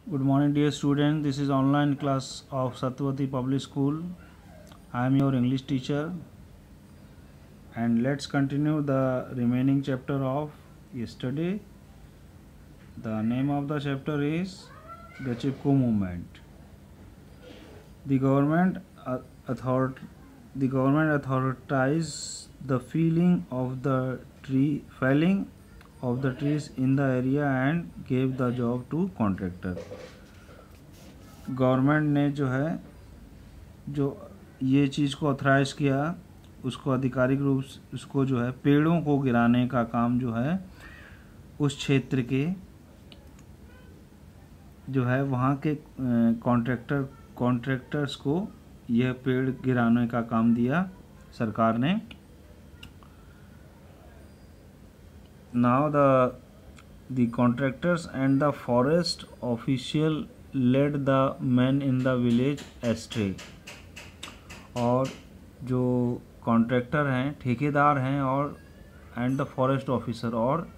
Good morning, dear students. This is online class of Satyavati Public School. I am your English teacher, and let's continue the remaining chapter of yesterday. The name of the chapter is the Chipko movement. The government the government authorized the felling of the trees in the area and gave the job to contractor. Government ने जो ये चीज़ को authorise किया, उसको आधिकारिक रूप से उसको जो है पेड़ों को गिराने का काम जो है उस क्षेत्र के जो है वहाँ के कॉन्ट्रैक्टर्स को यह पेड़ गिराने का काम दिया सरकार ने. Now the contractors and the forest official led the man in the village astray. और जो कॉन्ट्रैक्टर हैं, ठेकेदार हैं, और एंड द फॉरेस्ट ऑफिसर और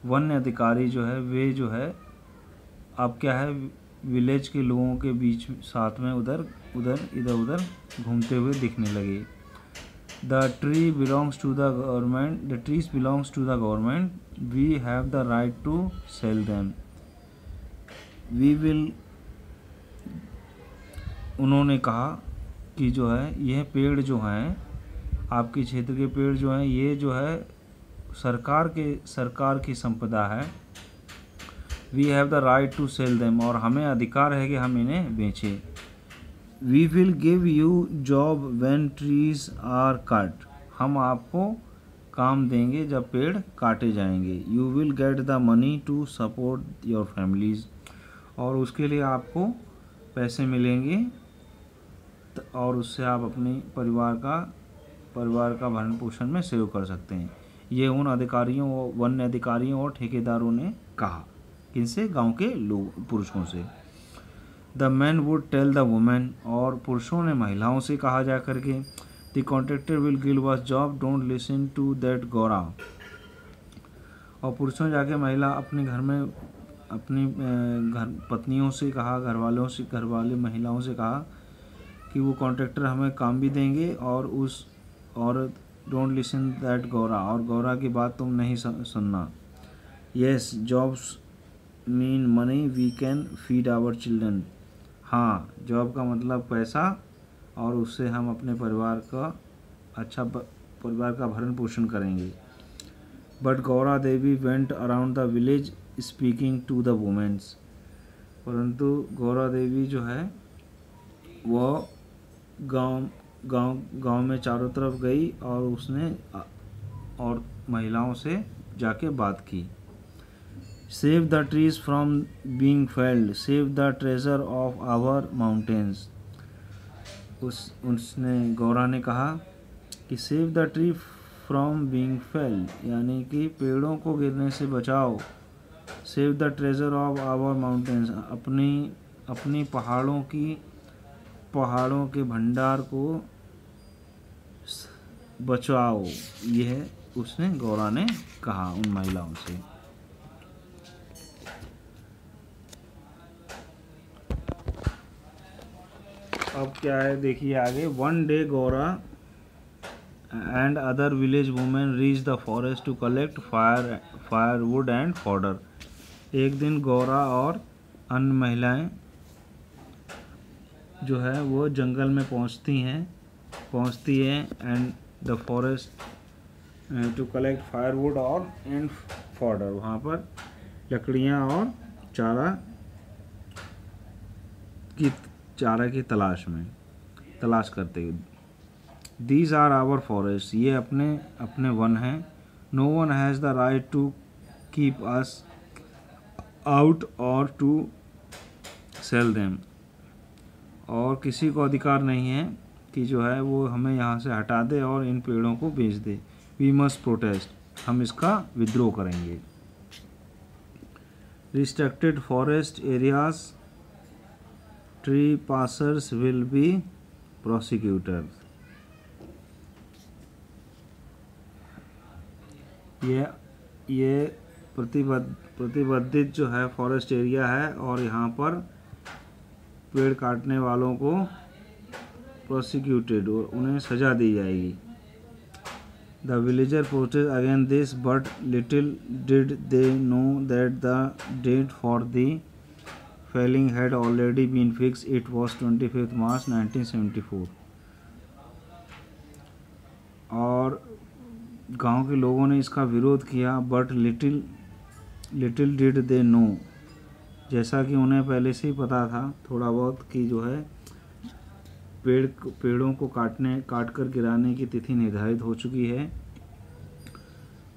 वन्य अधिकारी जो है वे जो है अब क्या है विलेज के लोगों के बीच साथ में इधर उधर घूमते हुए दिखने लगे. The trees belongs to the government. We have the right to sell them. We will, उन्होंने कहा कि जो है यह पेड़ जो हैं आपके क्षेत्र के पेड़ जो हैं ये जो है सरकार की संपदा है. We have the right to sell them, और हमें अधिकार है कि हम इन्हें बेचें. We will give you job when trees are cut. हम आपको काम देंगे जब पेड़ काटे जाएंगे. You will get the money to support your families. और उसके लिए आपको पैसे मिलेंगे और उससे आप अपने परिवार का भरण पोषण में सहयोग कर सकते हैं. ये उन अधिकारियों, वन्य अधिकारियों और ठेकेदारों ने कहा. किनसे? गांव के लोग, पुरुषों से. The man would tell the women. और पुरुषों ने महिलाओं से कहा जा करके the contractor will give us job, don't listen to that Gaura. और पुरुषों ने जाके महिला अपने घर में अपनी घर पत्नियों से कहा, घर वाले महिलाओं से कहा कि वो कॉन्ट्रैक्टर हमें काम भी देंगे और उस औरत डोंट लिसन दैट गौरा, और गौरा की बात तुम नहीं सुनना. Yes, jobs mean money, we can feed our children. हाँ, जॉब का मतलब पैसा, और उससे हम अपने परिवार का भरण पोषण करेंगे. But Gaura Devi went around the village speaking to the womens. परंतु गौरा देवी जो है वो गांव में चारों तरफ गई और उसने और महिलाओं से जाके बात की. Save the trees from being felled, save the treasure of our mountains. उसने गौरा ने कहा कि save the tree from being felled, यानी कि पेड़ों को गिरने से बचाओ. Save the treasure of our mountains, अपनी पहाड़ों के भंडार को बचाओ. यह उसने गौरा ने कहा उन महिलाओं से. अब क्या है देखिए आगे. One day Gaura and other village women reach the forest to collect firewood and fodder. एक दिन गौरा और अन्य महिलाएं जो है वो जंगल में पहुंचती हैं and the forest to collect firewood और एंड फॉडर. वहाँ पर लकड़ियाँ और चारा की तलाश करते हुए. दीज आर आवर फॉरेस्ट, ये अपने वन हैं. No one has the right to keep us out और टू सेल देम. और किसी को अधिकार नहीं है कि जो है वो हमें यहाँ से हटा दे और इन पेड़ों को बेच दे. वी मस्ट प्रोटेस्ट, हम इसका विद्रोह करेंगे. Restricted forest areas, tree passers will be prosecutor. ये प्रतिबंधित जो है फॉरेस्ट एरिया है और यहाँ पर पेड़ काटने वालों को प्रोसिक्यूटेड और उन्हें सज़ा दी जाएगी। The villager protest against this but little did they know that the date for the felling had already been fix. It was 25 March 1974। और गांव के लोगों ने इसका विरोध किया, but little did they know, जैसा कि उन्हें पहले से ही पता था थोड़ा बहुत कि जो है पेड़ों को काट कर गिराने की तिथि निर्धारित हो चुकी है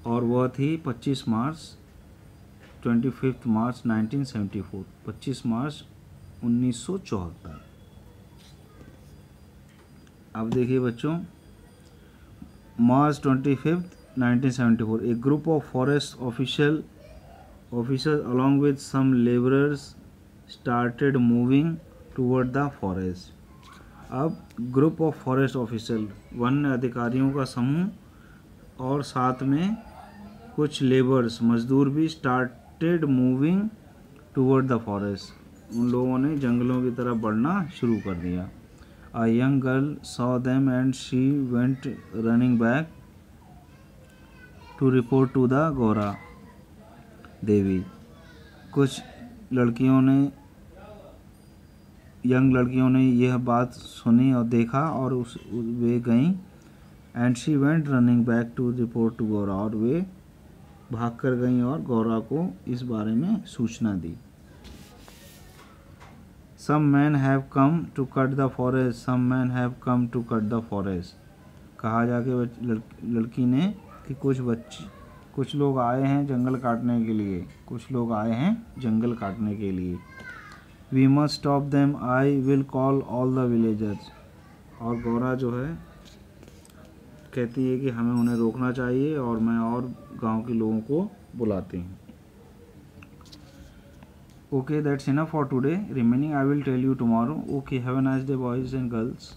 और वह थी 25 मार्च 1974। 25 मार्च 1974। अब देखिए बच्चों, March 25th 1974, a group of forest officers along with some laborers started moving toward the forest. अब group of forest officer, one अधिकारियों का समूह और साथ में कुछ लेबर्स, मजदूर भी started moving toward the forest, उन लोगों ने जंगलों की तरफ बढ़ना शुरू कर दिया। A young girl saw them and she went running back to report to the Gaura Devi. कुछ यंग लड़कियों ने यह बात सुनी और देखा और वे गईं। And she went running back to report to Gaura, और वे भाग कर गईं और गौरा को इस बारे में सूचना दी। Some men have come to cut the forest, some men have come to cut the forest। कहा जाके लड़की ने कि कुछ लोग आए हैं जंगल काटने के लिए, कुछ लोग आए हैं जंगल काटने के लिए। We must stop them, I will call all the villagers। और गौरा जो है कहती है कि हमें उन्हें रोकना चाहिए और मैं और गांव के लोगों को बुलाती हूँ। Okay, that's enough for today. Remaining I will tell you tomorrow. Okay, have a nice day boys and girls.